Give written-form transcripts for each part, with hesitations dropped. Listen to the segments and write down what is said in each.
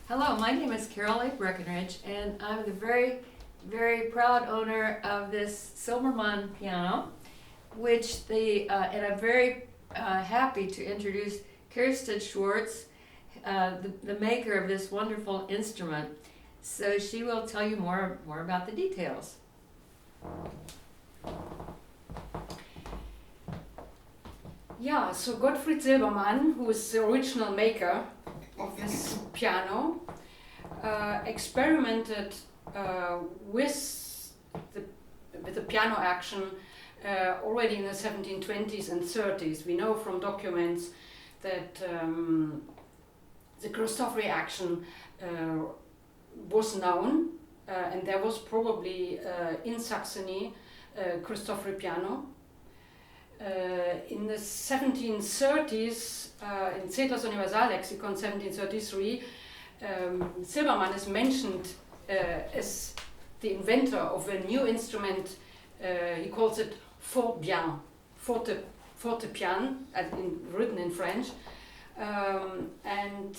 Hello, my name is Carol A. Breckenridge, and I'm the very, very proud owner of this Silbermann piano, and I'm very happy to introduce Kerstin Schwarz, the maker of this wonderful instrument. So she will tell you more about the details. Yeah, so Gottfried Silbermann, who is the original maker of this piano, experimented with the piano action already in the 1720s and 30s. We know from documents that the Cristofori action was known, and there was probably in Saxony Cristofori piano. In the 1730s, in Zedler's Universallexikon 1733, Silbermann is mentioned as the inventor of a new instrument. He calls it Fortepiano, written in French. And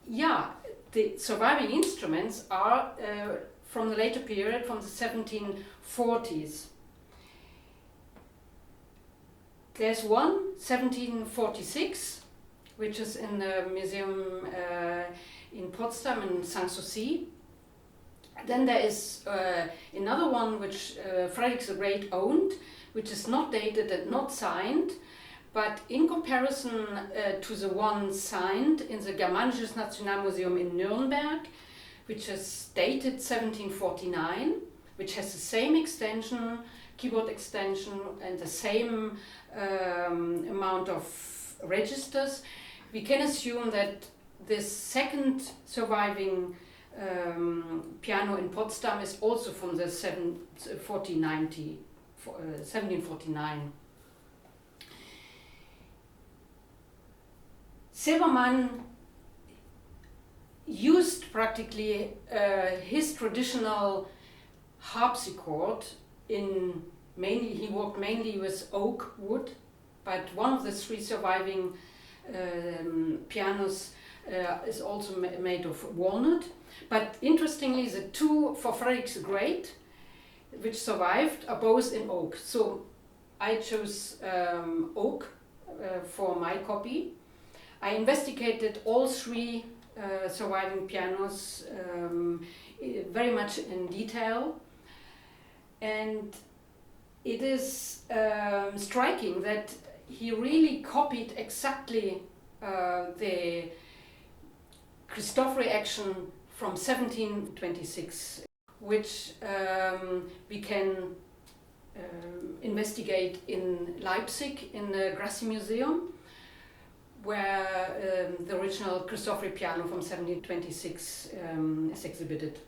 yeah, the surviving instruments are from the later period, from the 1740s. There's one, 1746, which is in the museum in Potsdam in Sanssouci. Then there is another one which Frederick the Great owned, which is not dated and not signed, but in comparison to the one signed in the Germanisches Nationalmuseum in Nuremberg, which is dated 1749, which has the same extension, keyboard extension, and the same amount of registers, we can assume that this second surviving piano in Potsdam is also from the 1749. Silbermann used practically his traditional harpsichord he worked mainly with oak wood, but one of the three surviving pianos is also made of walnut. But interestingly, the two for Frederick the Great, which survived, are both in oak. So I chose oak for my copy. I investigated all three surviving pianos very much in detail, and it is striking that he really copied exactly the Cristofori action from 1726, which we can investigate in Leipzig in the Grassi Museum, where the original Cristofori piano from 1726 is exhibited.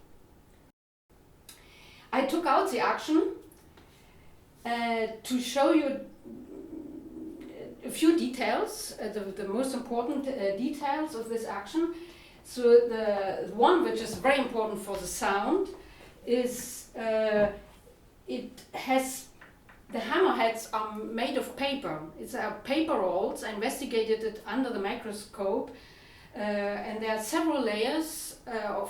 I took out the action to show you a few details, the most important details of this action. So the one which is very important for the sound is it has, the hammerheads are made of paper. It's paper rolls. I investigated it under the microscope, and there are several layers of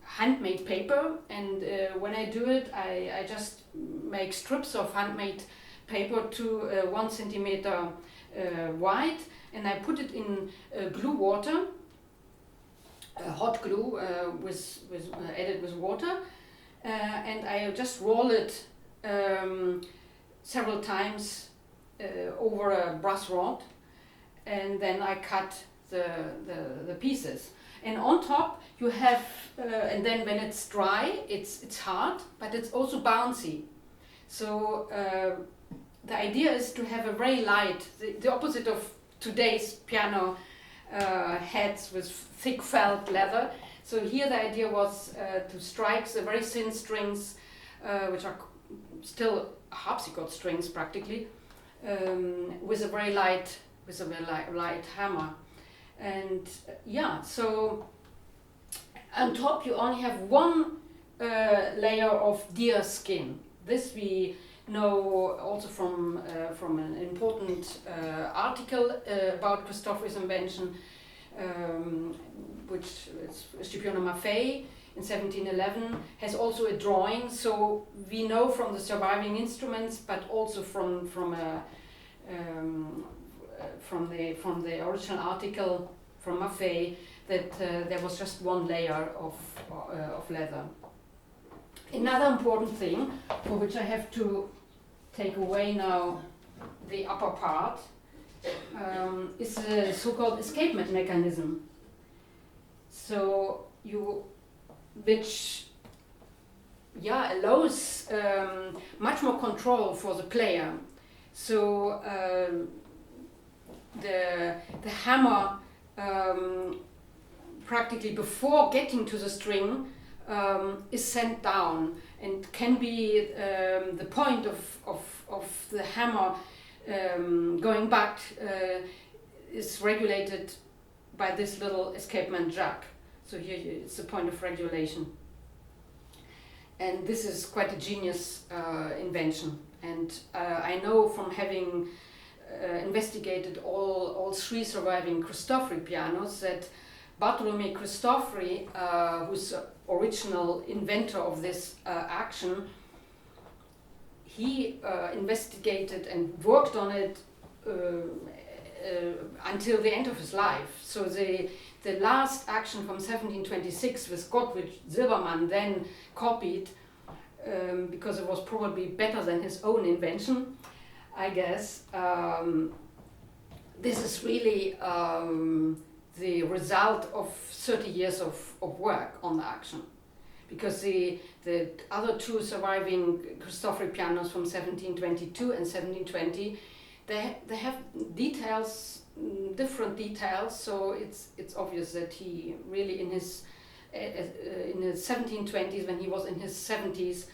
handmade paper, and when I do it, I just make strips of handmade paper to 1 centimeter wide, and I put it in glue water, hot glue added with water, and I just roll it several times over a brass rod, and then I cut the pieces. And on top you have, and then when it's dry, it's hard, but it's also bouncy. So the idea is to have a very light, the opposite of today's piano heads with thick felt leather. So here the idea was to strike the very thin strings, which are still harpsichord strings practically, with a very light hammer. And yeah, so on top you only have one layer of deer skin. This we know also from an important article about Cristofori's invention, which is Scipione Maffei in 1711, has also a drawing. So we know from the surviving instruments, but also from the original article from Maffei, that there was just one layer of leather. Another important thing, for which I have to take away now the upper part, is the so-called escapement mechanism. So which allows much more control for the player. So the hammer practically before getting to the string is sent down, and can be the point of the hammer going back is regulated by this little escapement jack. So here it's a point of regulation. And this is quite a genius invention. And I know from having investigated all three surviving Cristofori pianos that Bartolome Cristofori, who's the original inventor of this action, he investigated and worked on it until the end of his life. So the last action from 1726 with Gottfried Silbermann then copied, because it was probably better than his own invention, I guess. This is really the result of 30 years of work on the action, because the other two surviving Cristofori pianos from 1722 and 1720, they have details, different details. So it's obvious that he really in his 1720s, when he was in his 70s,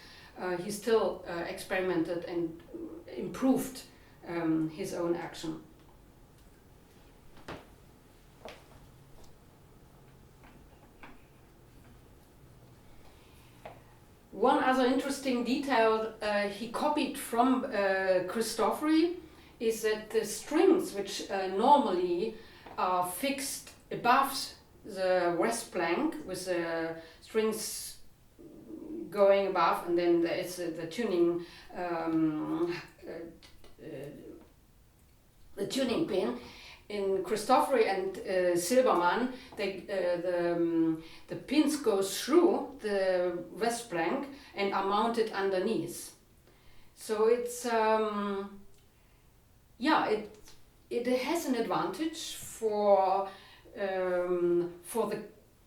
he still experimented and improved his own action. One other interesting detail he copied from Cristofori is that the strings, which normally are fixed above the Wrestplank, with the strings going above, and then there is the tuning pin. In Cristofori and Silbermann, the pins go through the Wrestplank and are mounted underneath. So it's it has an advantage for the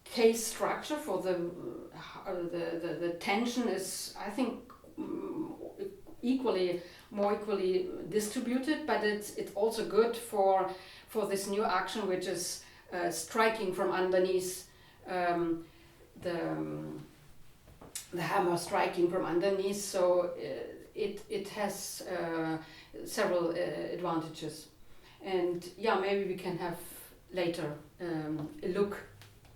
case structure. For the tension is, I think, more equally distributed, but it's also good for this new action, which is striking from underneath, the hammer striking from underneath. So it has several advantages. And maybe we can have later a look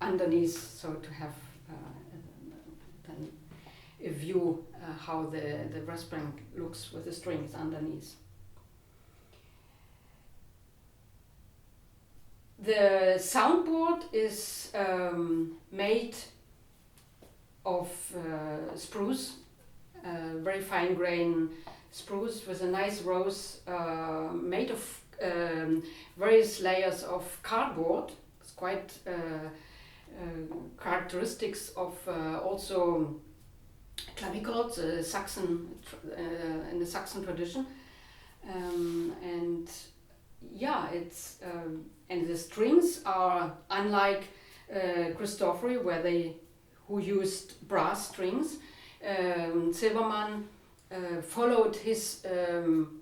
underneath, so to have then a view how the Wrestplank looks with the strings underneath. The soundboard is made of spruce, very fine grain spruce with a nice rose, made of various layers of cardboard. It's quite characteristics of also clavichords, Saxon in the Saxon tradition, and it's and the strings are unlike Cristofori, who used brass strings. Silbermann followed his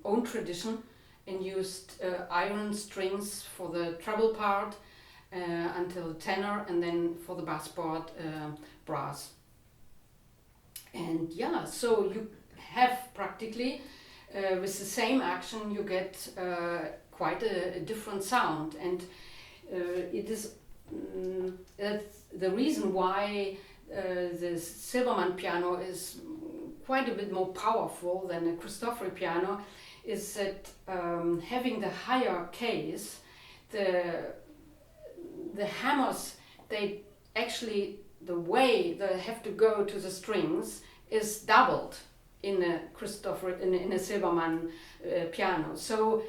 own tradition and used iron strings for the treble part until the tenor, and then for the bass part brass. And so you have practically with the same action you get quite a different sound, and it is the reason why the Silbermann piano is quite a bit more powerful than a Cristofori piano is that having the higher case, the the hammers, they actually, the way they have to go to the strings is doubled in a in a Silbermann piano. So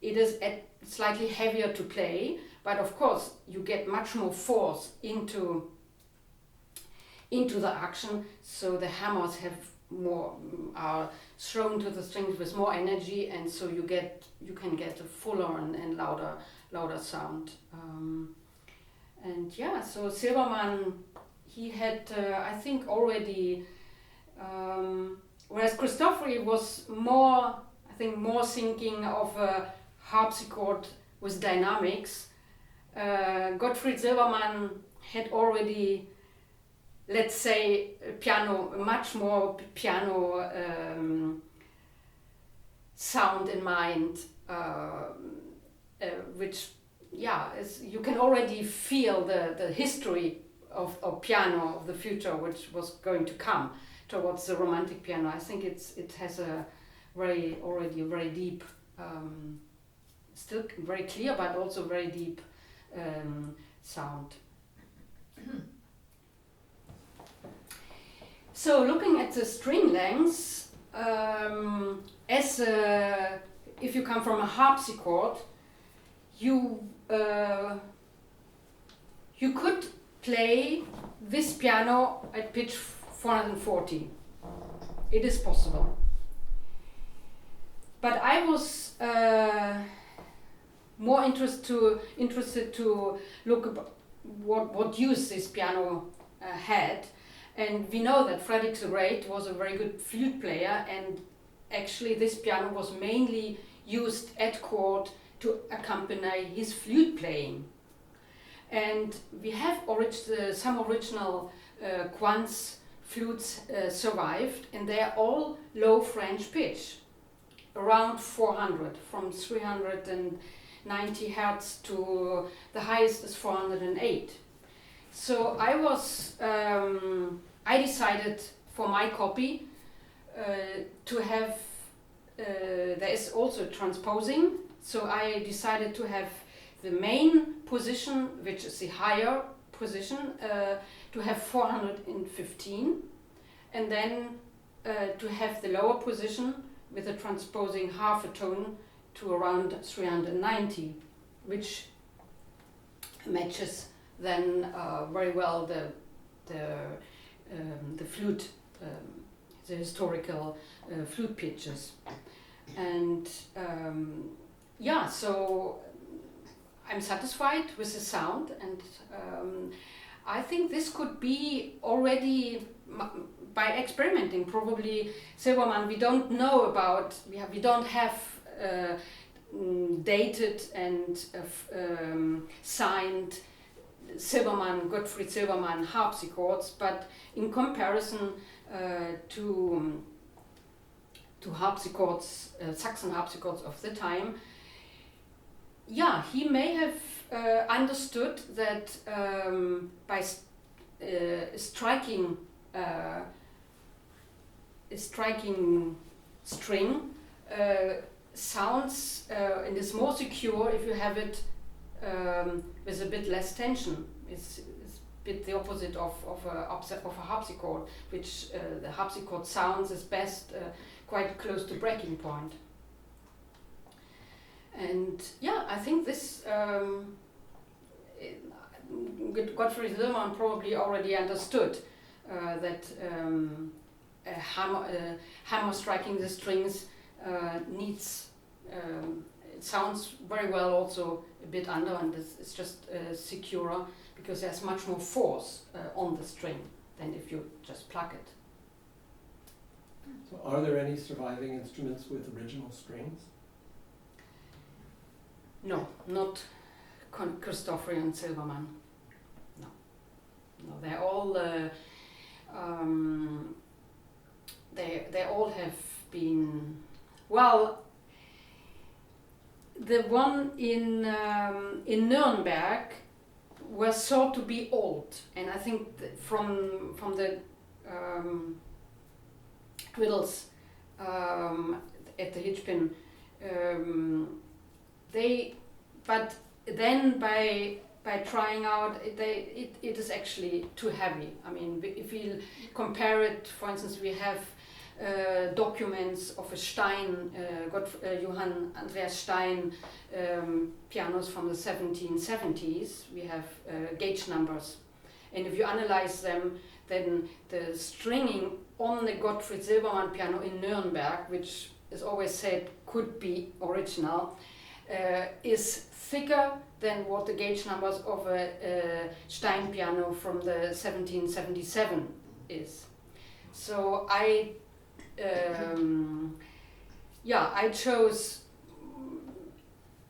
it is slightly heavier to play, but of course you get much more force into the action. So the hammers have more, are thrown to the strings with more energy, and so you can get a fuller and louder sound. And yeah, so Silbermann, he had I think already, whereas Cristofori was more, I think, more thinking of a harpsichord with dynamics. Gottfried Silbermann had already, let's say, much more piano sound in mind, which, yeah, you can already feel the history of piano of the future, which was going to come towards the romantic piano. I think it has already a very deep, still very clear, but also very deep sound. So looking at the string lengths, if you come from a harpsichord, you could play this piano at pitch 440. It is possible. But I was more interested to look at what use this piano had. And we know that Frederick the Great was a very good flute player, and actually this piano was mainly used at court to accompany his flute playing. And we have some original Quantz flutes survived, and they are all low French pitch, around 400, from 390 hertz to the highest is 408. So I decided for my copy to have, there is also transposing, so I decided to have the main position, which is the higher position, to have 415, and then to have the lower position with the transposing half a tone to around 390, which matches then very well the flute, the historical flute pitches. And yeah, so I'm satisfied with the sound, and I think this could be already, by experimenting, probably Silbermann, we don't know about, we don't have dated and signed Gottfried Silbermann harpsichords, but in comparison to harpsichords, Saxon harpsichords of the time, yeah, he may have understood that by striking string sounds and is more secure if you have it with a bit less tension. It's a bit the opposite of a harpsichord, which the harpsichord sounds is best quite close to breaking point. And yeah, I think this Gottfried Silbermann probably already understood that a hammer striking the strings needs, it sounds very well also a bit under, and it's just securer because there's much more force on the string than if you just pluck it. So are there any surviving instruments with original strings? No, not Cristofori and Silbermann. No, they're all they all have been, well. The one in Nuremberg was thought to be old, and I think from the griddles at the Hitchpin, but then by trying out, it is actually too heavy. I mean, if we compare it, for instance, we have documents of a Stein, Johann Andreas Stein pianos from the 1770s. We have gauge numbers, and if you analyze them, then the stringing on the Gottfried Silbermann piano in Nuremberg, which is always said could be original, is thicker than what the gauge numbers of a Stein piano from the 1777 is. So I chose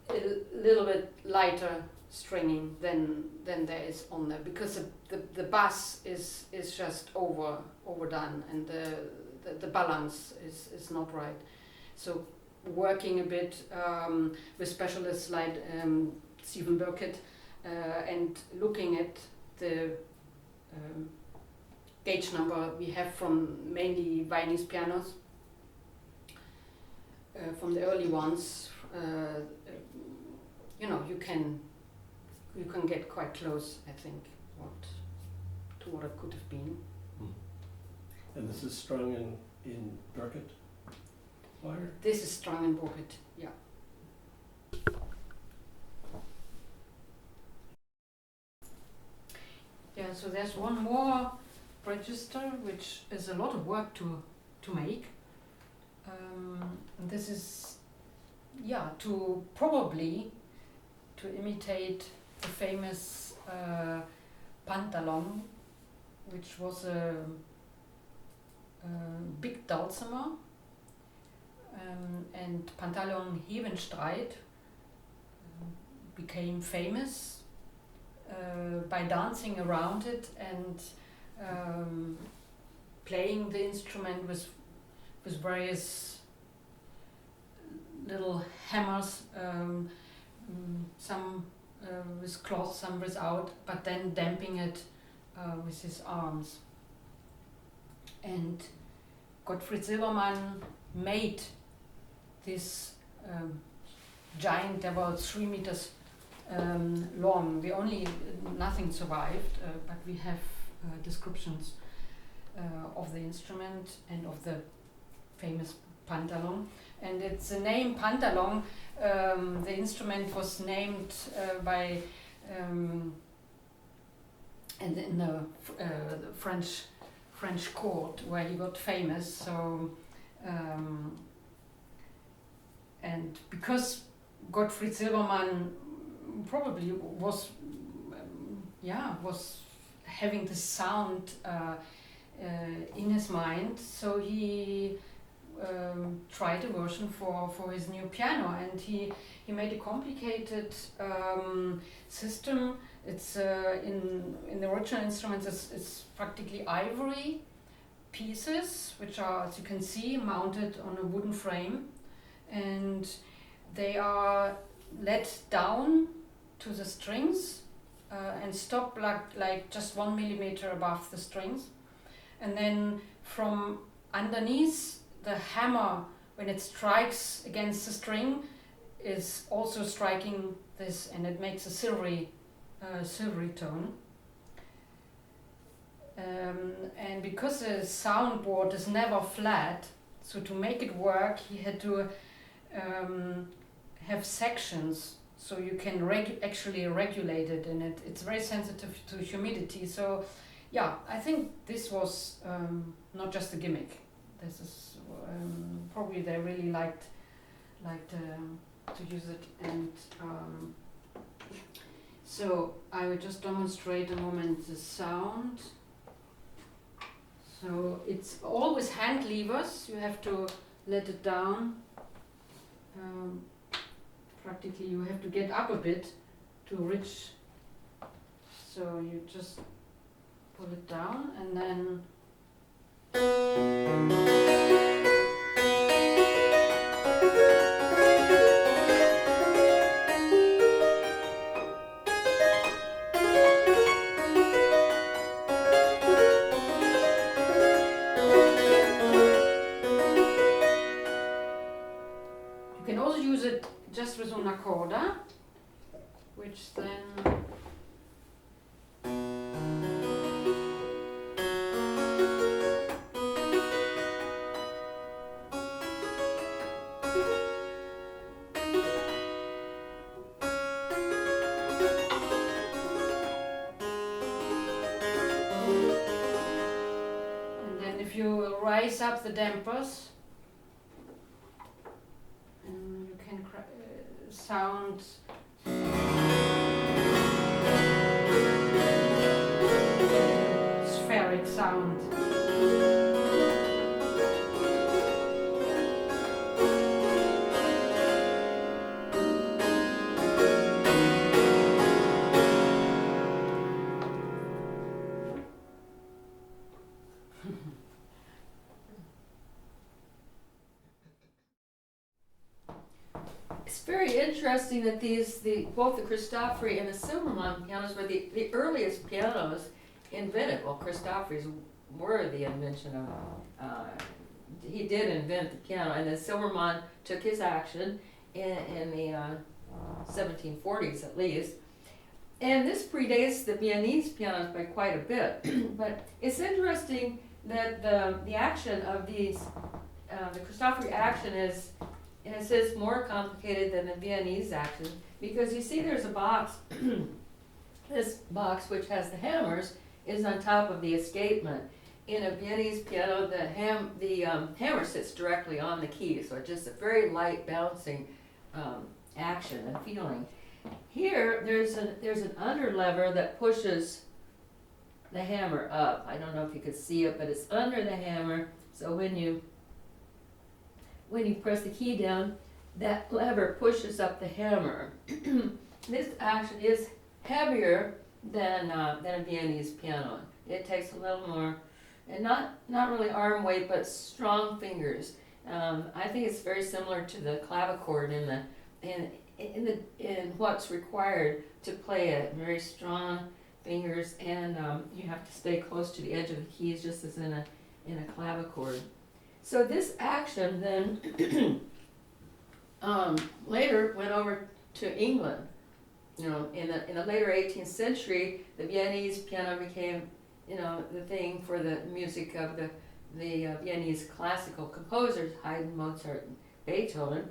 a little bit lighter stringing than there is on there, because the bass is just overdone, and the balance is not right. So working a bit with specialists like Stephen Burkett and looking at the gauge number we have from mainly Viennese pianos, from the early ones, you can get quite close, I think, to what it could have been. And this is strung in Burkett wire? This is strung in Burkett, yeah. Yeah, so there's one more register, which is a lot of work to make. And this is, to imitate the famous panteleon, which was a big dulcimer, and panteleon Hebenstreit became famous by dancing around it and playing the instrument with various little hammers, some with cloth, some without, but then damping it with his arms. And Gottfried Silbermann made this giant, about 3 meters long. Nothing survived, but we have descriptions of the instrument and of the famous panteleon. And it's the name panteleon. The instrument was named by in the French court where he got famous. So and because Gottfried Silbermann probably was having the sound in his mind, so he tried a version for his new piano, and he made a complicated system. It's in the original instruments it's practically ivory pieces, which are, as you can see, mounted on a wooden frame, and they are let down to the strings and stop like just 1 millimeter above the strings, and then from underneath the hammer, when it strikes against the string, is also striking this, and it makes a silvery tone. And because the soundboard is never flat, so to make it work, he had to have sections, so you can actually regulate it, and it's very sensitive to humidity. So yeah, I think this was not just a gimmick. This is probably they really liked to use it, and so I will just demonstrate a moment the sound. So it's always hand levers. You have to let it down. Practically, you have to get up a bit to reach. So you just pull it down, and then. You can also use it just with unacorda, which then if you raise up the dampers, you can sound spheric sound. It's very interesting that both the Cristofori and the Silbermann pianos were the earliest pianos invented. Well, Cristofori's were the invention of, he did invent the piano, and then Silbermann took his action in the 1740s at least. And this predates the Viennese pianos by quite a bit. But it's interesting that the action of these, the Cristofori action is, in a sense, more complicated than the Viennese action, because you see there's a box, this box which has the hammers is on top of the escapement. In a Viennese piano, the hammer sits directly on the key, so it's just a very light bouncing action and feeling. Here, there's an under lever that pushes the hammer up. I don't know if you could see it, but it's under the hammer, so when you press the key down, that lever pushes up the hammer. This action is heavier than a Viennese piano. It takes a little more, and not really arm weight, but strong fingers. I think it's very similar to the clavichord in what's required to play it. Very strong fingers, and you have to stay close to the edge of the keys, just as in a clavichord. So this action then later went over to England. You know, in the later 18th century, the Viennese piano became, you know, the thing for the music of the Viennese classical composers, Haydn, Mozart, and Beethoven.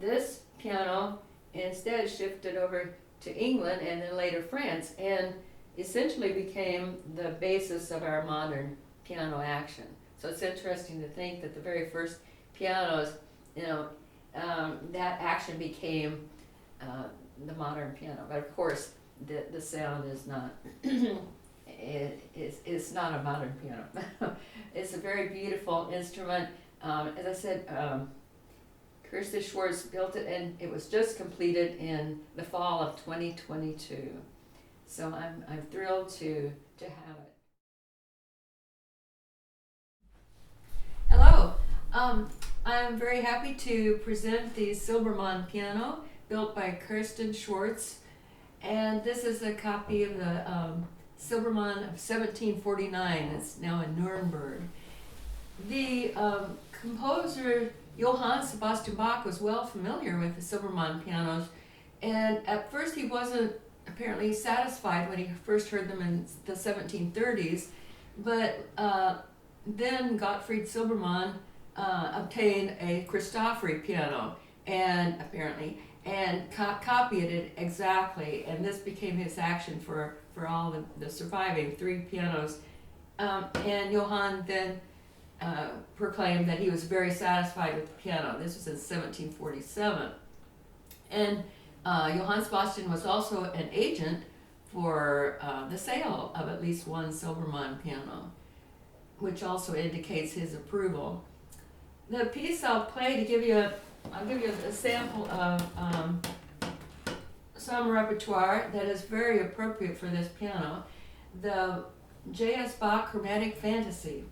This piano instead shifted over to England and then later France, and essentially became the basis of our modern piano action. So it's interesting to think that the very first pianos, you know, that action became the modern piano. But of course, the sound is not. It's not a modern piano. It's a very beautiful instrument. As I said, Kerstin Schwarz built it, and it was just completed in the fall of 2022. So I'm thrilled to have it. Hello. I'm very happy to present the Silbermann piano built by Kerstin Schwarz, and this is a copy of the Silbermann of 1749. It's now in Nuremberg. The composer Johann Sebastian Bach was well familiar with the Silbermann pianos, and at first he wasn't apparently satisfied when he first heard them in the 1730s, but then Gottfried Silbermann obtained a Cristofori piano and copied it exactly, and this became his action for all the surviving three pianos. And Johann then proclaimed that he was very satisfied with the piano. This was in 1747. And Johann Sebastian was also an agent for the sale of at least one Silbermann piano, which also indicates his approval. The piece I'll play to give you a sample of some repertoire that is very appropriate for this piano. The J.S. Bach Chromatic Fantasy.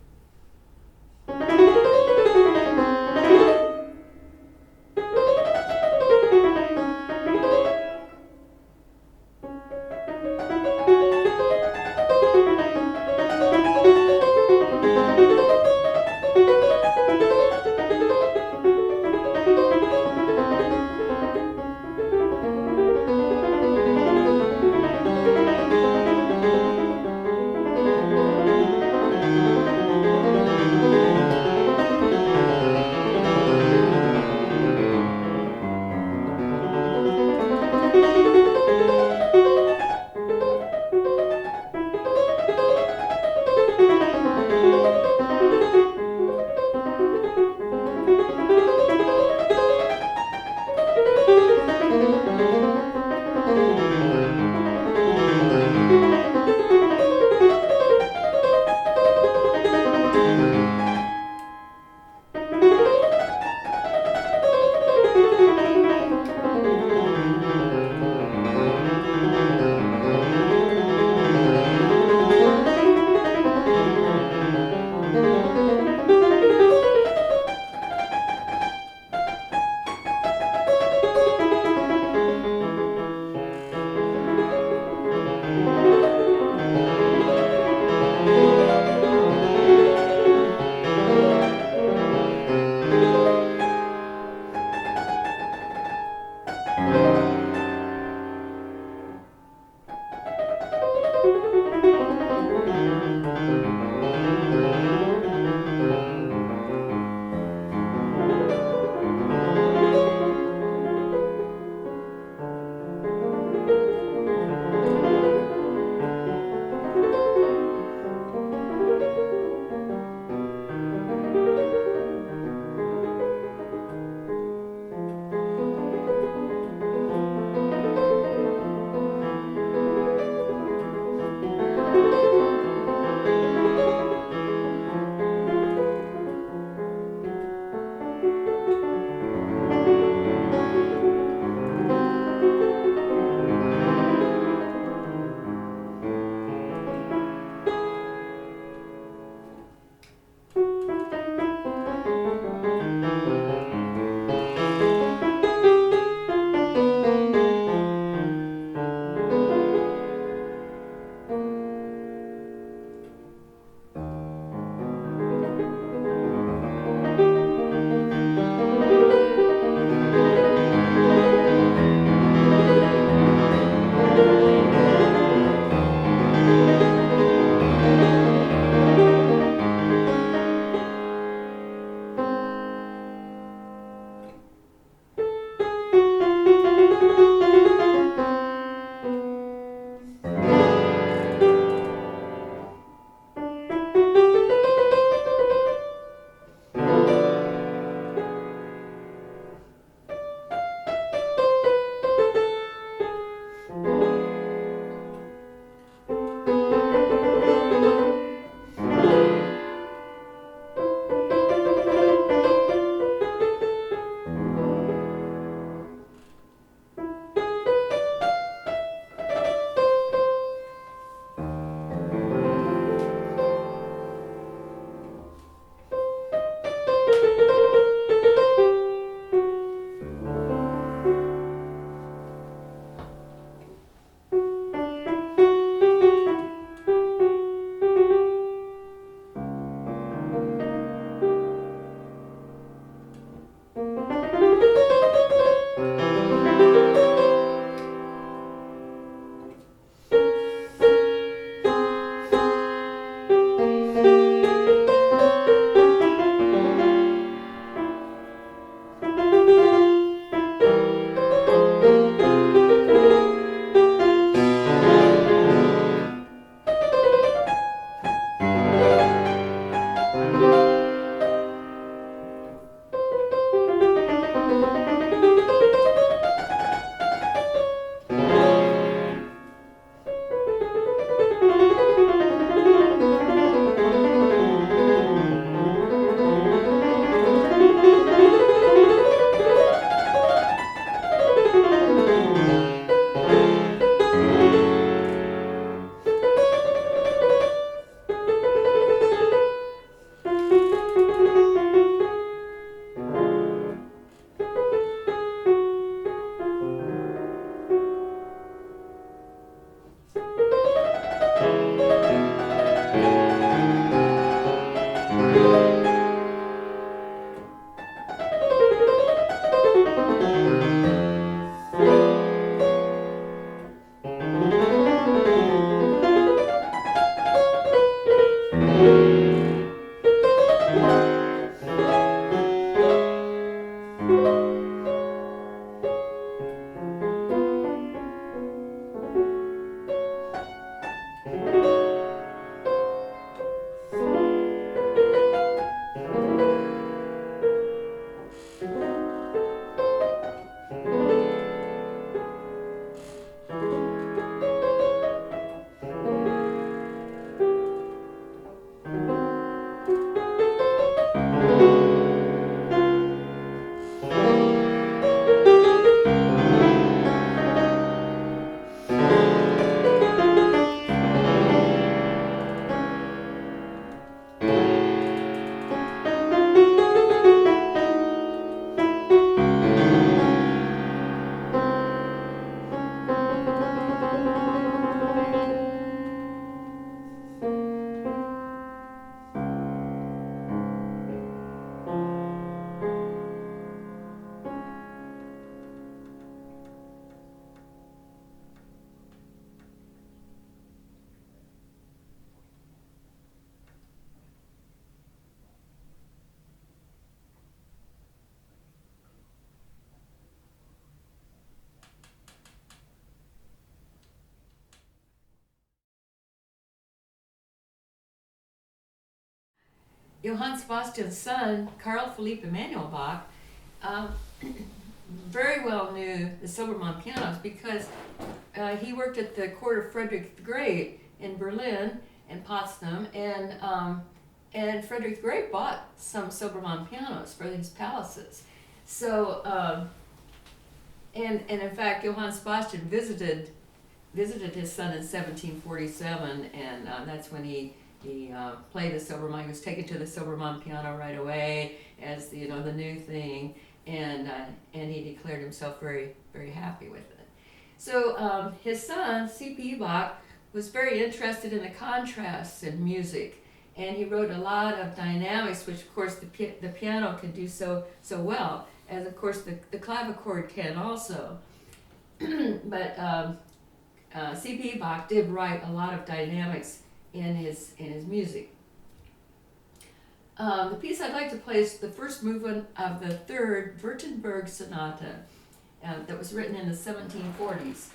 Johann Sebastian's son, Carl Philipp Emanuel Bach, very well knew the Silbermann pianos because he worked at the court of Frederick the Great in Berlin and Potsdam, and Frederick the Great bought some Silbermann pianos for these palaces. So, and in fact, Johann Sebastian visited his son in 1747, and that's when he played the Silbermann. He was taken to the Silbermann piano right away as the new thing, and he declared himself very, very happy with it. So his son, CPE Bach, was very interested in the contrasts in music, and he wrote a lot of dynamics, which of course the piano can do so well, as of course the clavichord can also. But CPE Bach did write a lot of dynamics in his music. The piece I'd like to play is the first movement of the third Wurttemberg Sonata that was written in the 1740s.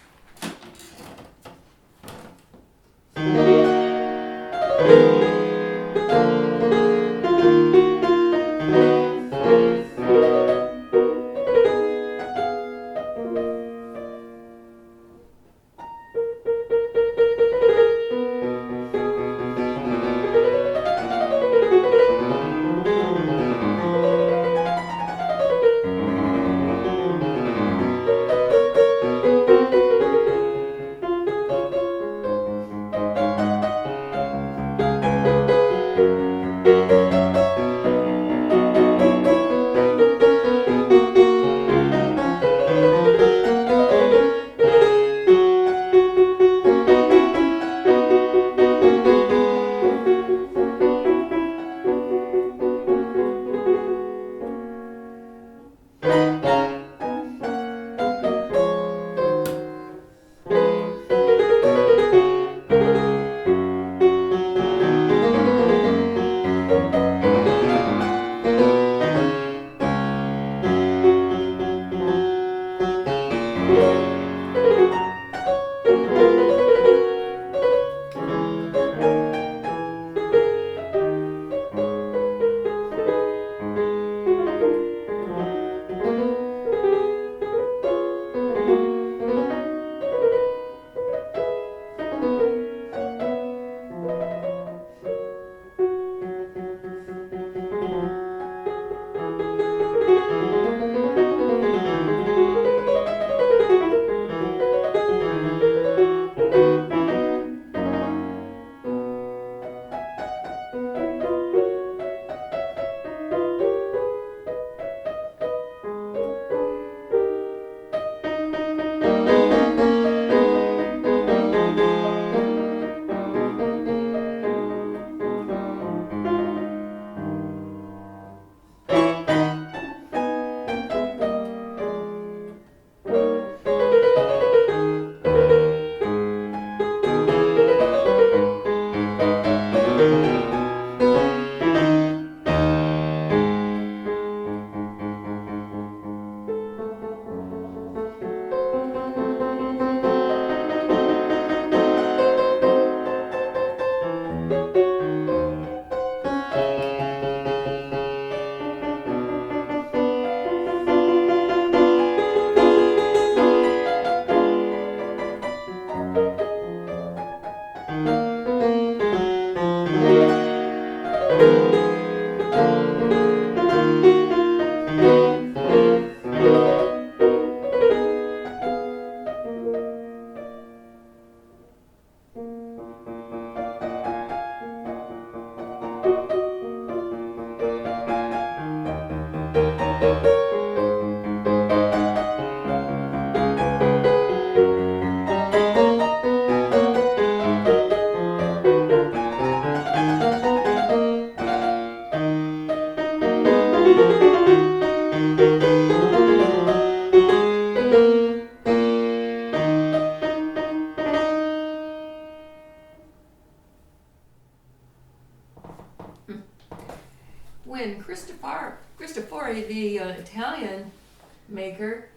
maker,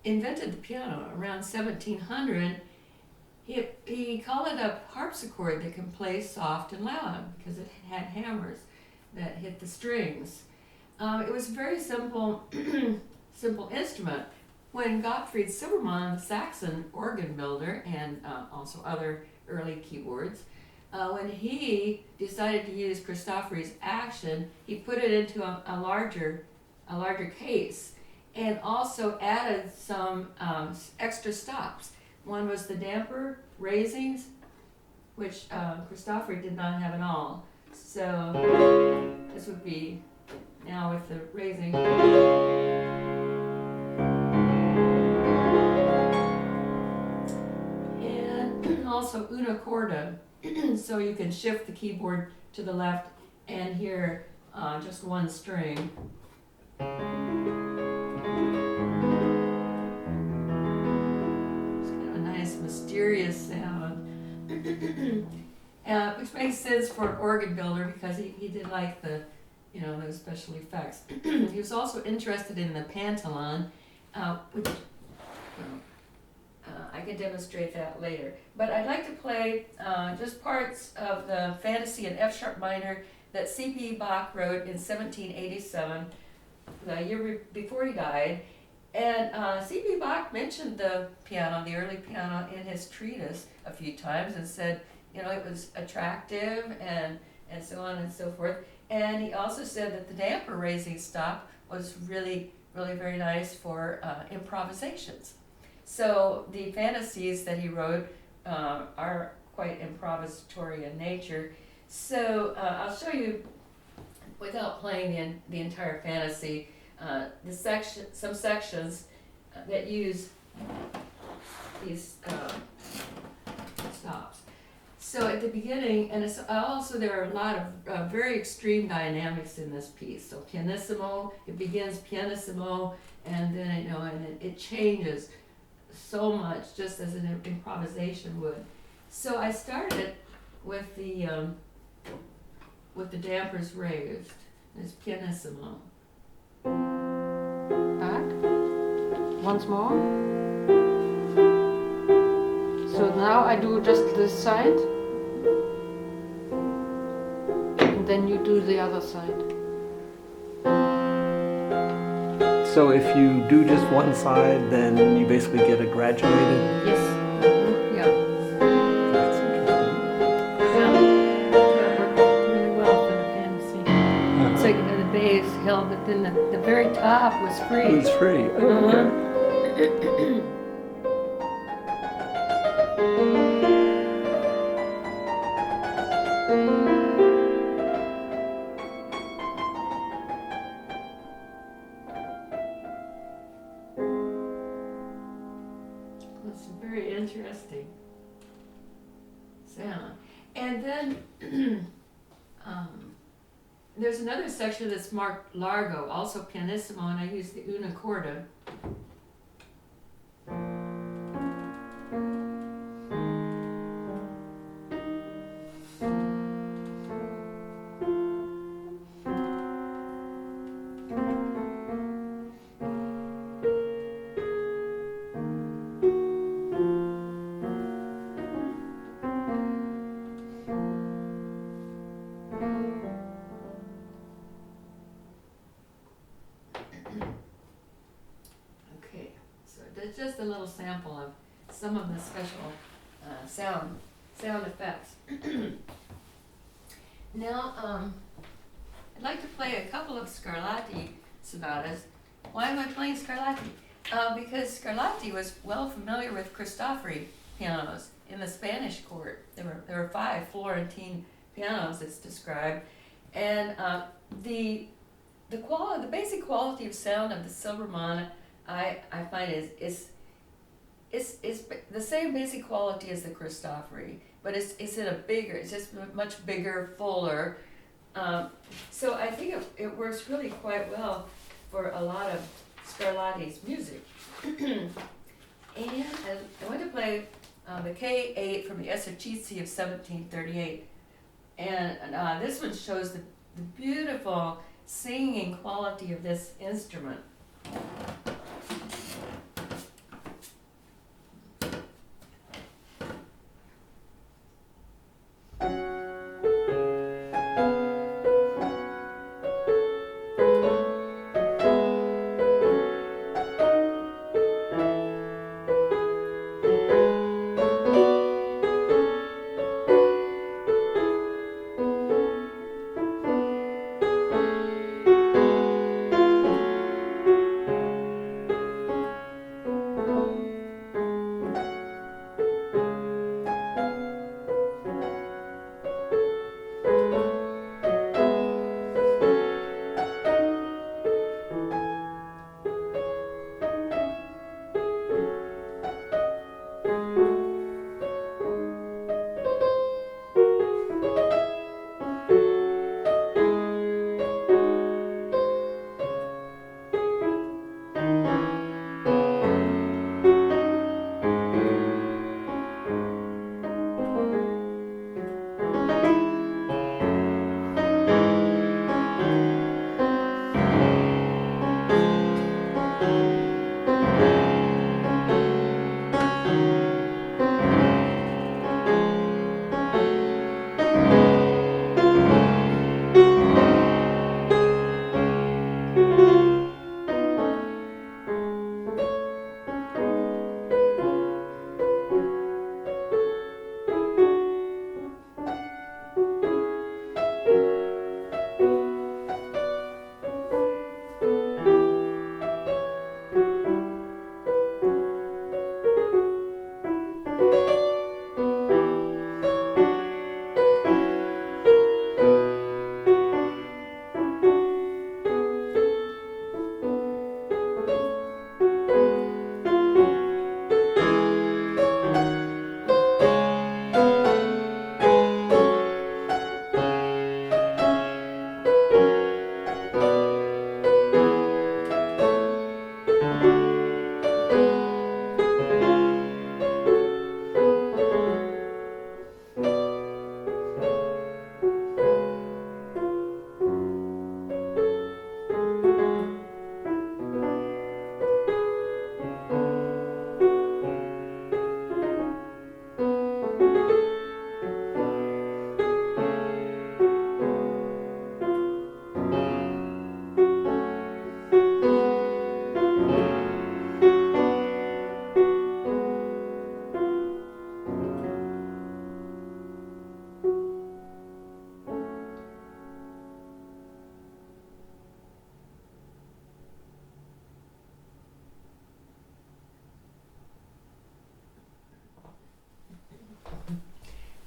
invented the piano around 1700. He called it a harpsichord that can play soft and loud because it had hammers that hit the strings. It was a very simple, simple instrument. When Gottfried Silbermann, Saxon organ builder, and also other early keyboards, when he decided to use Cristofori's action, he put it into a larger case, and also added some extra stops. One was the damper raisings, which Cristofori did not have at all. So this would be now with the raising. And also unacorda, so you can shift the keyboard to the left and hear just one string. Mysterious sound, which makes sense for an organ builder because he did like those special effects. He was also interested in the panteleon, which I can demonstrate that later. But I'd like to play just parts of the Fantasy in F sharp minor that CPE Bach wrote in 1787, the year before he died. And C.P. Bach mentioned the piano, the early piano, in his treatise a few times and said, it was attractive and so on and so forth. And he also said that the damper raising stop was really, really very nice for improvisations. So the fantasies that he wrote are quite improvisatory in nature. So I'll show you, without playing the entire fantasy, some sections that use these stops. So at the beginning, and also there are a lot of very extreme dynamics in this piece. So pianissimo, it begins pianissimo, and then and it changes so much, just as an improvisation would. So I started with the dampers raised. It's pianissimo. Back. Once more. So now I do just this side. And then you do the other side. So if you do just one side, then you basically get a graduated. Yes. Yeah. That's interesting. Yeah, worked really well for the fantasy. It's like the bass held, but then the very top was free. It's free. Oh, okay. It's very interesting sound. And then there's another section that's marked largo, also pianissimo, and I use the unacorda. Okay, so that's just a little sample of some of the special sound effects. Now, I'd like to play a couple of Scarlatti sonatas. Why am I playing Scarlatti? Because Scarlatti was well familiar with Cristofori pianos in the Spanish court. There were 5 Florentine pianos, it's described, and the basic quality of sound of the Silbermann, I find is the same basic quality as the Cristofori, but it's just much bigger, fuller. So I think it works really quite well for a lot of Scarlatti's music. And I want to play the K8 from the Essercizi of 1738. And this one shows the beautiful singing quality of this instrument.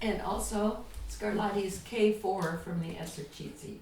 and also Scarlatti's K4 from the Essercizi.